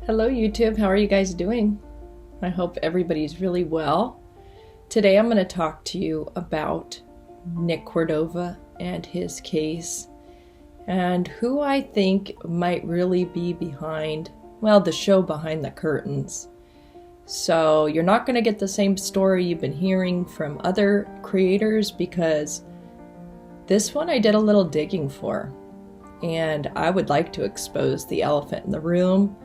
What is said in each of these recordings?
Hello YouTube, how are you guys doing? I hope everybody's really well. Today I'm going to talk to you about Nick Cordova and his case and who I think might really be behind, well, the show behind the curtains. So you're not going to get the same story you've been hearing from other creators because this one I did a little digging for, and I would like to expose the elephant in the room.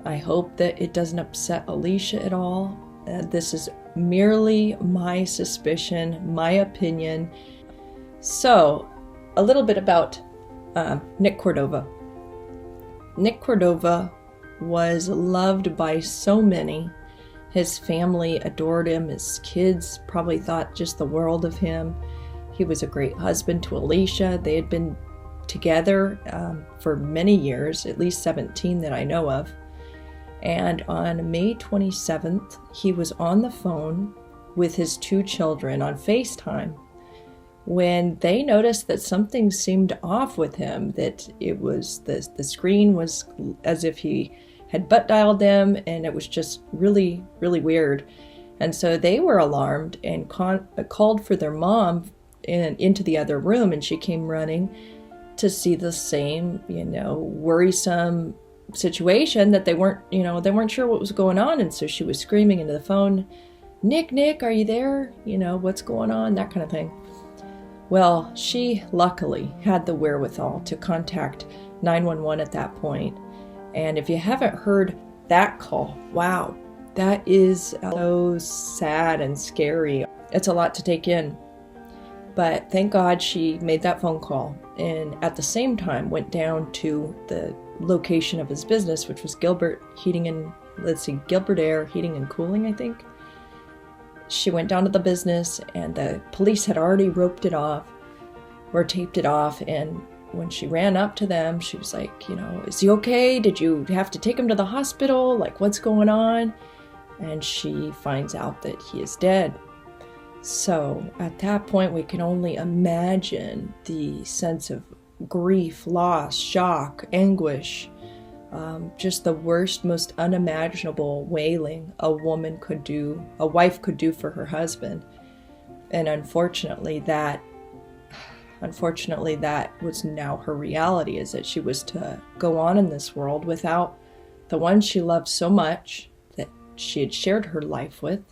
I hope that it doesn't upset Alicia at all. This is merely my suspicion, my opinion. So, a little bit about Nick Cordova. Nick Cordova was loved by so many. His family adored him. His kids probably thought just the world of him. He was a great husband to Alicia. They had been together for many years, at least 17 that I know of. And on May 27th, he was on the phone with his two children on FaceTime when they noticed that something seemed off with him, that it was the screen was as if he had butt dialed them, and it was just really, really weird. And so they were alarmed and called for their mom into the other room, and she came running to see the same, worrisome situation that they weren't sure what was going on. And so she was screaming into the phone, Nick, are you there? What's going on? That kind of thing. Well, she luckily had the wherewithal to contact 911 at that point. And if you haven't heard that call, wow, that is so sad and scary. It's a lot to take in. But thank God she made that phone call, and at the same time went down to the location of his business, which was Gilbert Air Heating and Cooling, I think. She went down to the business, and the police had already roped it off or taped it off. And when she ran up to them, she was like, is he okay? Did you have to take him to the hospital? Like, what's going on? And she finds out that he is dead. So at that point, we can only imagine the sense of grief, loss, shock, anguish, just the worst, most unimaginable wailing a wife could do for her husband. And unfortunately that was now her reality, is that she was to go on in this world without the one she loved so much, that she had shared her life with,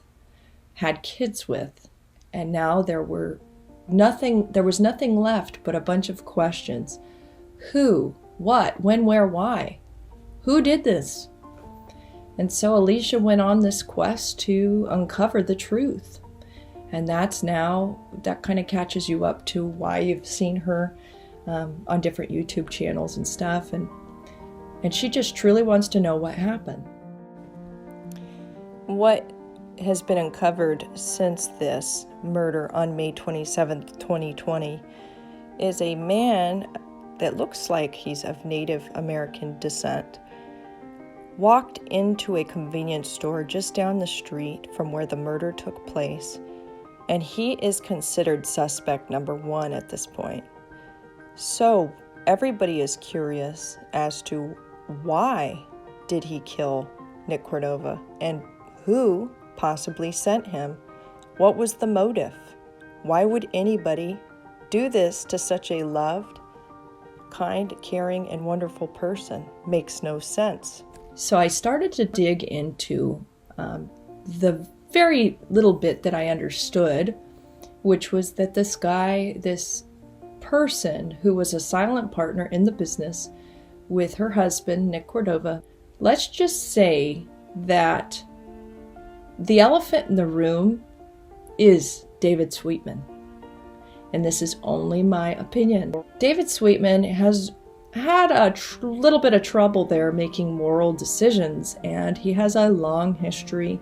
had kids with. And now there was nothing left but a bunch of questions. Who? What? When? Where? Why? Who did this? And so Alicia went on this quest to uncover the truth. And that kind of catches you up to why you've seen her on different YouTube channels and stuff. And she just truly wants to know what happened. What has been uncovered since this murder on May 27th, 2020 is a man that looks like he's of Native American descent walked into a convenience store just down the street from where the murder took place, and he is considered suspect number 1 at this point. So everybody is curious as to why did he kill Nick Cordova, and who possibly sent him? What was the motive? Why would anybody do this to such a loved, kind, caring, and wonderful person? Makes no sense. So I started to dig into the very little bit that I understood, which was that this person who was a silent partner in the business with her husband, Nick Cordova, let's just say that the elephant in the room is David Sweetman. And this is only my opinion. David Sweetman has had a little bit of trouble there making moral decisions, and he has a long history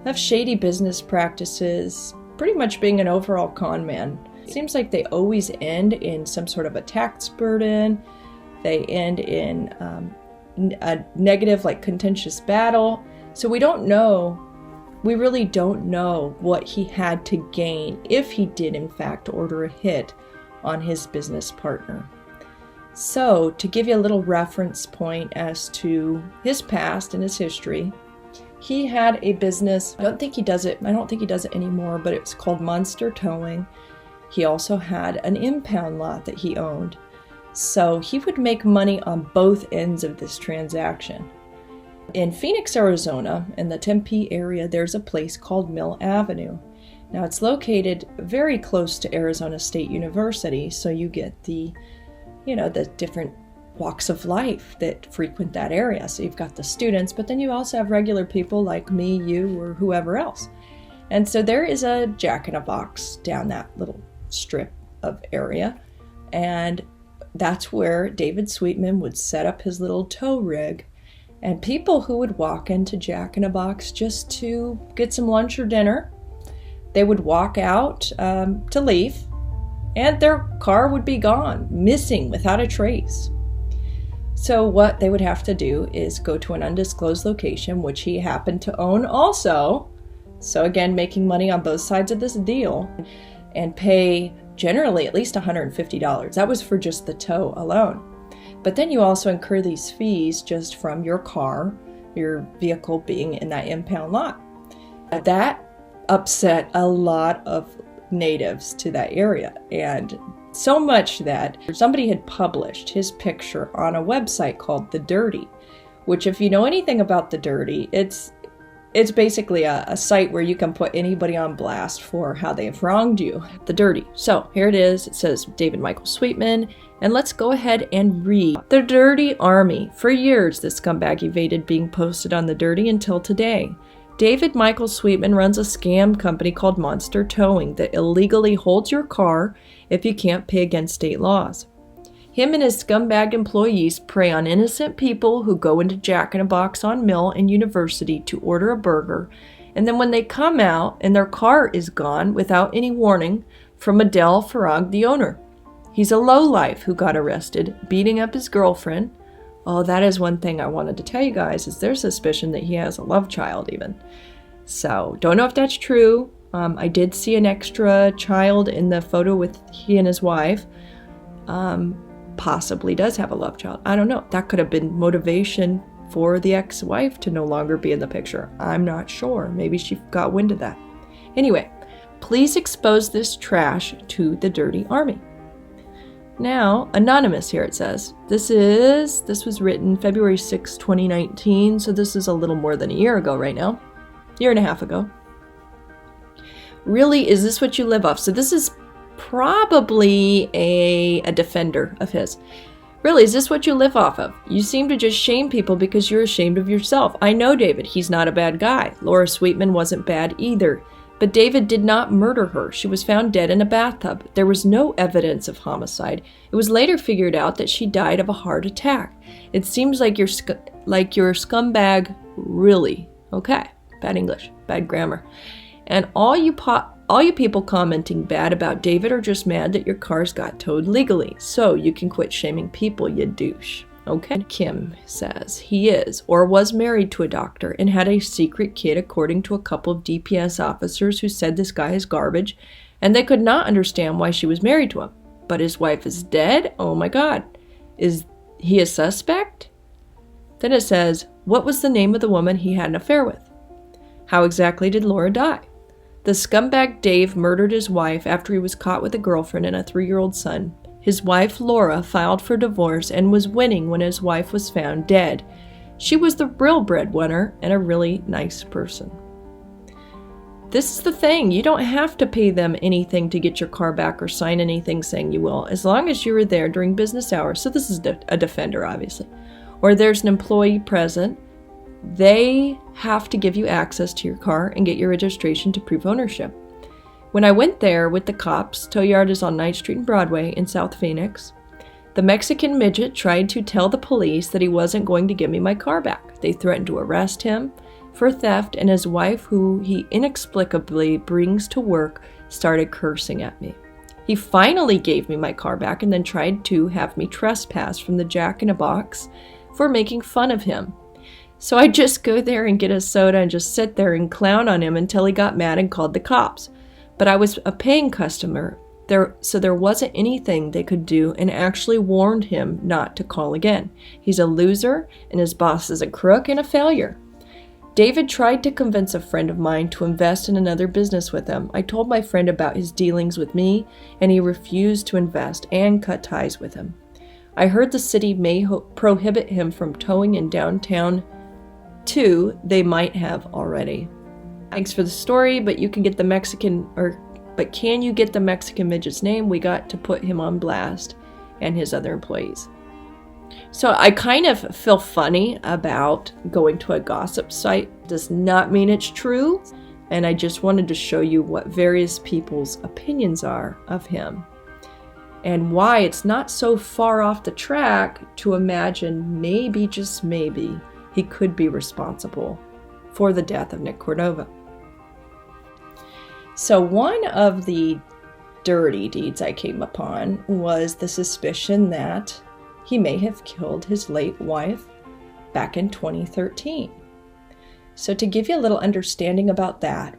of shady business practices, pretty much being an overall con man. It seems like they always end in some sort of a tax burden. They end in a negative, contentious battle. So we really don't know what he had to gain if he did in fact order a hit on his business partner. So, to give you a little reference point as to his past and his history, he had a business. I don't think he does it anymore, but it was called Monster Towing. He also had an impound lot that he owned. So he would make money on both ends of this transaction. In Phoenix, Arizona, in the Tempe area, there's a place called Mill Avenue. Now it's located very close to Arizona State University, so you get the different walks of life that frequent that area. So you've got the students, but then you also have regular people like me, you, or whoever else. And so there is a Jack-in-a-Box down that little strip of area, and that's where David Sweetman would set up his little tow rig. And people who would walk into Jack-in-a-Box just to get some lunch or dinner, they would walk out to leave, and their car would be gone, missing without a trace. So what they would have to do is go to an undisclosed location, which he happened to own also. So again, making money on both sides of this deal, and pay generally at least $150. That was for just the tow alone. But then you also incur these fees just from your car, your vehicle being in that impound lot. That upset a lot of natives to that area, and so much that somebody had published his picture on a website called The Dirty, which, if you know anything about The Dirty, it's basically a site where you can put anybody on blast for how they've wronged you. The Dirty. So here it is. It says David Michael Sweetman, and let's go ahead and read. The Dirty Army. For years, this scumbag evaded being posted on The Dirty until today. David Michael Sweetman runs a scam company called Monster Towing that illegally holds your car if you can't pay against state laws. Him and his scumbag employees prey on innocent people who go into Jack-in-a-Box on Mill and University to order a burger, and then when they come out and their car is gone without any warning from Adele Farag, the owner. He's a lowlife who got arrested, beating up his girlfriend. Oh, that is one thing I wanted to tell you guys, is there's suspicion that he has a love child even. So, don't know if that's true. I did see an extra child in the photo with he and his wife. Possibly does have a love child. I don't know. That could have been motivation for the ex-wife to no longer be in the picture. I'm not sure. Maybe she got wind of that. Anyway, please expose this trash to the Dirty Army. Now, anonymous here it says. This was written February 6, 2019, so this is a little more than a year ago right now. Year and a half ago. Really, is this what you live off? So this is probably a defender of his. Really, is this what you live off of? You seem to just shame people because you're ashamed of yourself. I know David. He's not a bad guy. Laura Sweetman wasn't bad either. But David did not murder her. She was found dead in a bathtub. There was no evidence of homicide. It was later figured out that she died of a heart attack. It seems like you're scumbag, really. Okay, bad English, bad grammar. And all you people commenting bad about David are just mad that your cars got towed legally. So you can quit shaming people, you douche. Okay. Kim says he is or was married to a doctor and had a secret kid, according to a couple of DPS officers who said this guy is garbage, and they could not understand why she was married to him. But his wife is dead? Oh my God. Is he a suspect? Then it says, what was the name of the woman he had an affair with? How exactly did Laura die? The scumbag Dave murdered his wife after he was caught with a girlfriend and a 3-year-old son. His wife, Laura, filed for divorce and was winning when his wife was found dead. She was the real breadwinner and a really nice person. This is the thing. You don't have to pay them anything to get your car back or sign anything saying you will, as long as you were there during business hours. So this is a defender, obviously. Or there's an employee present. They have to give you access to your car and get your registration to prove ownership. When I went there with the cops, tow yard is on 9th Street and Broadway in South Phoenix, the Mexican midget tried to tell the police that he wasn't going to give me my car back. They threatened to arrest him for theft, and his wife, who he inexplicably brings to work, started cursing at me. He finally gave me my car back and then tried to have me trespass from the Jack-in-a-Box for making fun of him. So I just go there and get a soda and just sit there and clown on him until he got mad and called the cops. But I was a paying customer So there wasn't anything they could do, and actually warned him not to call again. He's a loser, and his boss is a crook and a failure. David tried to convince a friend of mine to invest in another business with him. I told my friend about his dealings with me, and he refused to invest and cut ties with him. I heard the city may prohibit him from towing in downtown too. They might have already. Thanks for the story, but can you get the Mexican midget's name? We got to put him on blast and his other employees. So I kind of feel funny about going to a gossip site. Does not mean it's true. And I just wanted to show you what various people's opinions are of him, and why it's not so far off the track to imagine maybe, just maybe, he could be responsible for the death of Nick Cordova. So one of the dirty deeds I came upon was the suspicion that he may have killed his late wife back in 2013. So to give you a little understanding about that,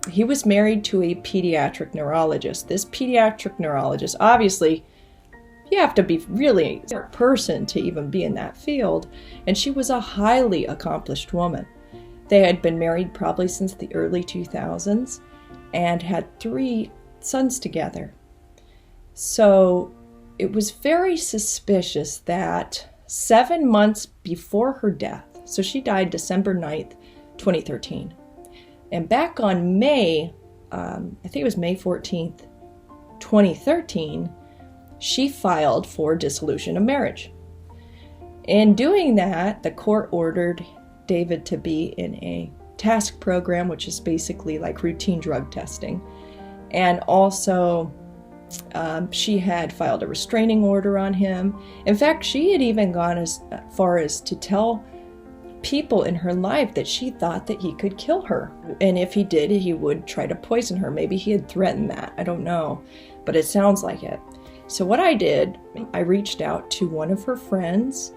he was married to a pediatric neurologist. This pediatric neurologist, obviously, you have to be really a person to even be in that field, and she was a highly accomplished woman. They had been married probably since the early 2000s and had 3 sons together. So it was very suspicious that 7 months before her death, so she died December 9th, 2013. And back on May 14th, 2013, she filed for dissolution of marriage. In doing that, the court ordered David to be in a task program, which is basically like routine drug testing. And also, she had filed a restraining order on him. In fact, she had even gone as far as to tell people in her life that she thought that he could kill her. And if he did, he would try to poison her. Maybe he had threatened that. I don't know. But it sounds like it. So what I did, I reached out to one of her friends.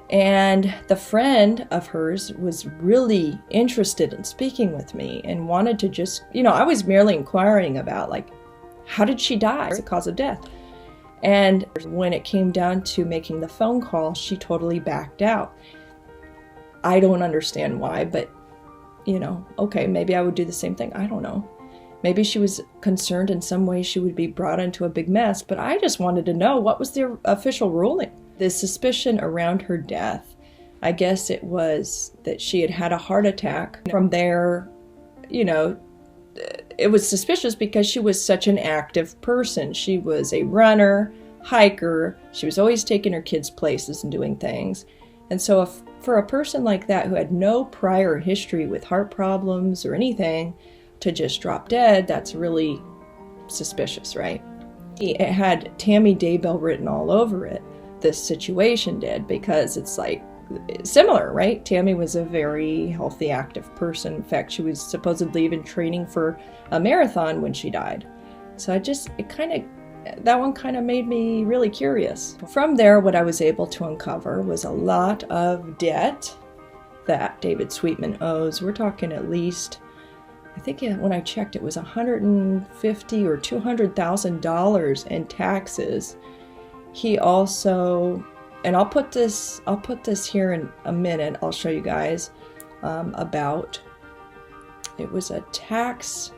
And the friend of hers was really interested in speaking with me and wanted to just, I was merely inquiring about, like, how did she die? What's the cause of death? And when it came down to making the phone call, she totally backed out. I don't understand why, but, okay, maybe I would do the same thing. I don't know. Maybe she was concerned in some way she would be brought into a big mess, but I just wanted to know, what was the official ruling? The suspicion around her death, I guess it was that she had had a heart attack. From there, it was suspicious because she was such an active person. She was a runner, hiker. She was always taking her kids places and doing things. And so for a person like that who had no prior history with heart problems or anything to just drop dead, that's really suspicious, right? It had Tammy Daybell written all over it. This situation did, because it's like similar, right? Tammy was a very healthy, active person. In fact, she was supposedly even training for a marathon when she died. So that one kind of made me really curious. From there, what I was able to uncover was a lot of debt that David Sweetman owes. We're talking at least, I think when I checked, it was $150,000 or $200,000 in taxes. He also, and I'll put this here in a minute, I'll show you guys about, it was a tax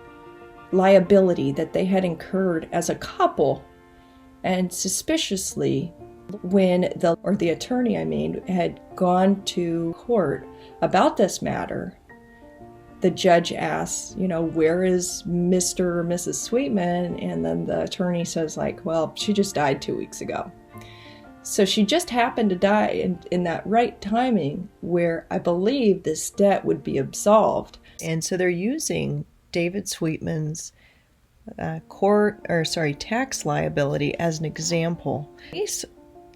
liability that they had incurred as a couple, and suspiciously, when the attorney, had gone to court about this matter, the judge asks, where is Mr. or Mrs. Sweetman? And then the attorney says, well, she just died 2 weeks ago. So she just happened to die in that right timing where I believe this debt would be absolved. And so they're using David Sweetman's tax liability as an example.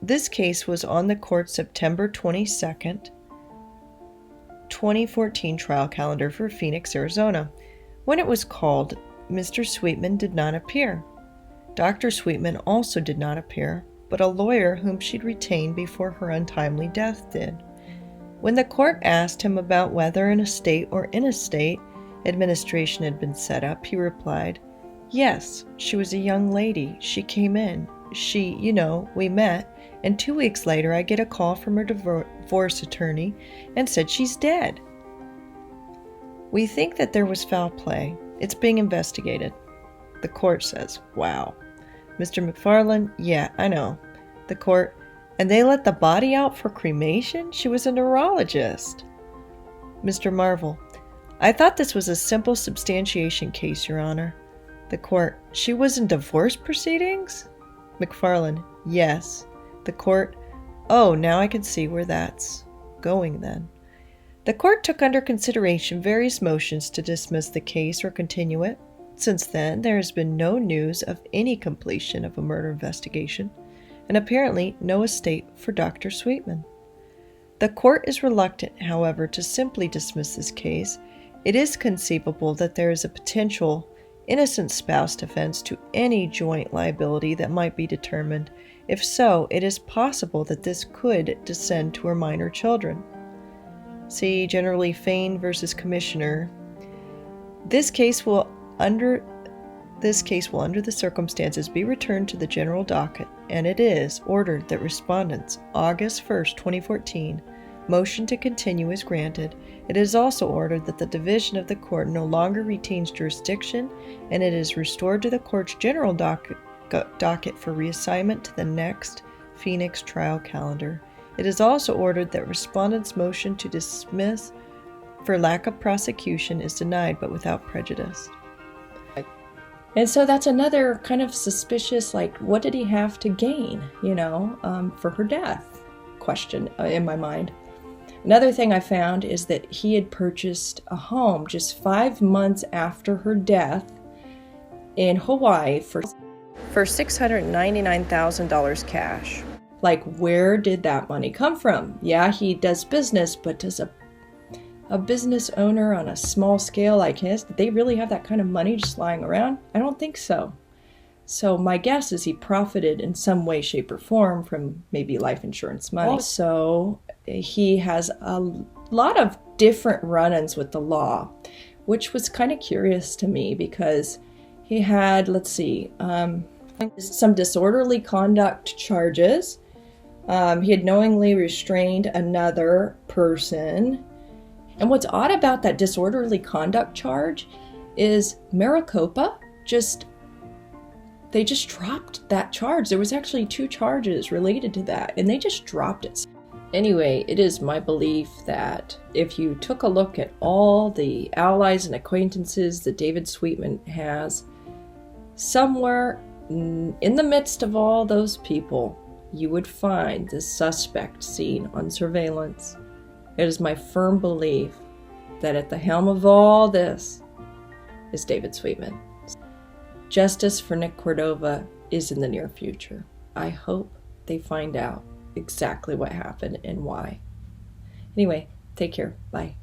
This case was on the court's September 22nd, 2014 trial calendar for Phoenix, Arizona. When it was called, Mr. Sweetman did not appear. Dr. Sweetman also did not appear, but a lawyer whom she'd retained before her untimely death did. When the court asked him about whether an estate or in-estate administration had been set up, he replied, Yes, she was a young lady. She came in. We met, and 2 weeks later I get a call from her divorce attorney and said she's dead. We think that there was foul play. It's being investigated. The court says, wow. Mr. McFarland, yeah, I know. The court, and they let the body out for cremation? She was a neurologist. Mr. Marvel, I thought this was a simple substantiation case, Your Honor. The court, she was in divorce proceedings? McFarland, yes. The court, oh, now I can see where that's going then. The court took under consideration various motions to dismiss the case or continue it. Since then, there has been no news of any completion of a murder investigation, and apparently no estate for Dr. Sweetman. The court is reluctant, however, to simply dismiss this case. It is conceivable that there is a potential innocent spouse defense to any joint liability that might be determined. If so, it is possible that this could descend to her minor children. See generally Fain versus Commissioner. This case will, under the circumstances, be returned to the general docket, and it is ordered that respondents' August 1st, 2014 motion to continue is granted. It is also ordered that the division of the court no longer retains jurisdiction, and it is restored to the court's general docket for reassignment to the next Phoenix trial calendar. It is also ordered that respondents' motion to dismiss for lack of prosecution is denied but without prejudice. And so that's another kind of suspicious, like, what did he have to gain, for her death question in my mind. Another thing I found is that he had purchased a home just 5 months after her death in Hawaii for $699,000 cash. Like, where did that money come from? Yeah, he does business, but does a business owner on a small scale like his, did they really have that kind of money just lying around? I don't think so. So my guess is he profited in some way, shape, or form from maybe life insurance money. Also, he has a lot of different run-ins with the law, which was kind of curious to me because he had, some disorderly conduct charges. He had knowingly restrained another person. And what's odd about that disorderly conduct charge is Maricopa they just dropped that charge. There was actually 2 charges related to that, and they just dropped it. Anyway, it is my belief that if you took a look at all the allies and acquaintances that David Sweetman has, somewhere in the midst of all those people, you would find this suspect seen on surveillance. It is my firm belief that at the helm of all this is David Sweetman. Justice for Nick Cordova is in the near future. I hope they find out exactly what happened and why. Anyway, take care. Bye.